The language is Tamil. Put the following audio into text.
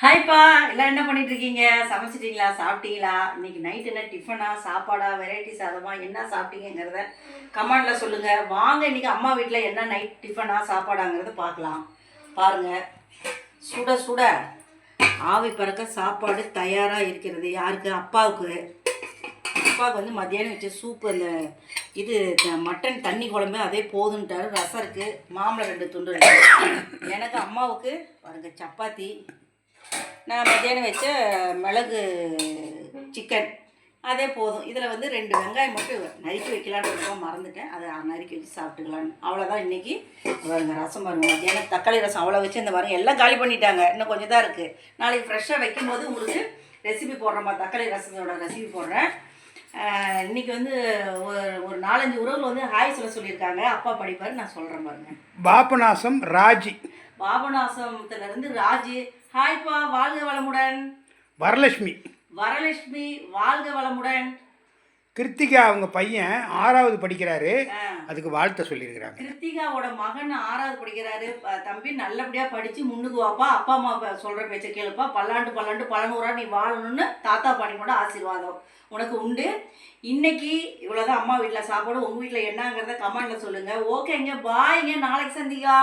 ஹாய்ப்பா, எல்லாம் என்ன பண்ணிட்டு இருக்கீங்க? சமைச்சிட்டீங்களா? சாப்பிட்டீங்களா? இன்னைக்கு நைட் என்ன டிஃபனா, சாப்பாடா, வெரைட்டி சாதமா, என்ன சாப்பிட்டீங்கிறத கமெண்ட்ல சொல்லுங்க. வாங்க இன்னைக்கு அம்மா வீட்டில் என்ன நைட் டிஃபனா, சாப்பாடாங்கிறத பார்க்கலாம். பாருங்க, சுட சுட ஆவி பறக்க சாப்பாடு தயாராக இருக்கிறது. யாருக்கு? அப்பாவுக்கு. அப்பாவுக்கு வந்து மத்தியானம் வச்ச சூப்பு, அந்த இது மட்டன் தண்ணி குழம்பு அதே போதுன்ட்டாரு. ரசம் இருக்குது, மாம்பழம் 2 துண்டு இருக்குது. எனக்கு அம்மாவுக்கு பாருங்க சப்பாத்தி, நான் மத்தியானம் வச்ச மிளகு சிக்கன் அதே போதும். இதில் வந்து 2 வெங்காயம் மட்டும் நறுக்கி வைக்கலான்னு இருக்கோம், மறந்துட்டேன். அதை நறுக்கி வச்சு சாப்பிட்டுக்கலான்னு. அவ்வளோதான் இன்றைக்கி. பாருங்க ரசம் பாருங்க, மத்தியானம் தக்காளி ரசம் அவ்வளோ வச்சு இந்த பாருங்க எல்லாம் காலி பண்ணிட்டாங்க. இன்னும் கொஞ்சம் தான் இருக்குது. நாளைக்கு ஃப்ரெஷ்ஷாக வைக்கும்போது உங்களுக்கு ரெசிபி போடுறேம்மா, தக்காளி ரசத்தோட ரெசிபி போடுறேன். இன்றைக்கி வந்து ஒரு 4-5 உறவுகள் வந்து ஹாய் சொல்லியிருக்காங்க. அப்பா படிப்பார், நான் சொல்கிறேன் பாருங்க. பாபநாசம் ராஜி. பாபநாசத்துலேருந்து ராஜி. ஹாய்ப்பா, வாழ்க வளமுடன். வரலட்சுமி. வரலட்சுமி, வாழ்க வளமுடன். கிருத்திகா அவங்க பையன் 6வது படிக்கிறாரு, அதுக்கு வாழ்த்த சொல்லியிருக்கிறாங்க. கிருத்திகாவோட மகன் 6வது படிக்கிறாரு. தம்பி நல்லபடியாக படித்து முன்னுக்கு வாப்பா, அப்பா அம்மா சொல்கிற பேச்சை கேளுப்பா, பல்லாண்டு பலநூறா நீ வாழணும்னு தாத்தா பாட்டி கூட ஆசீர்வாதம் உனக்கு உண்டு. இன்னைக்கு இவ்வளோதான் அம்மா வீட்டில் சாப்பாடு. உங்கள் வீட்டில் என்னங்கிறத கமெண்ட்டில் சொல்லுங்கள். ஓகேங்க, பாய்ங்க, நாளைக்கு சந்திக்கா.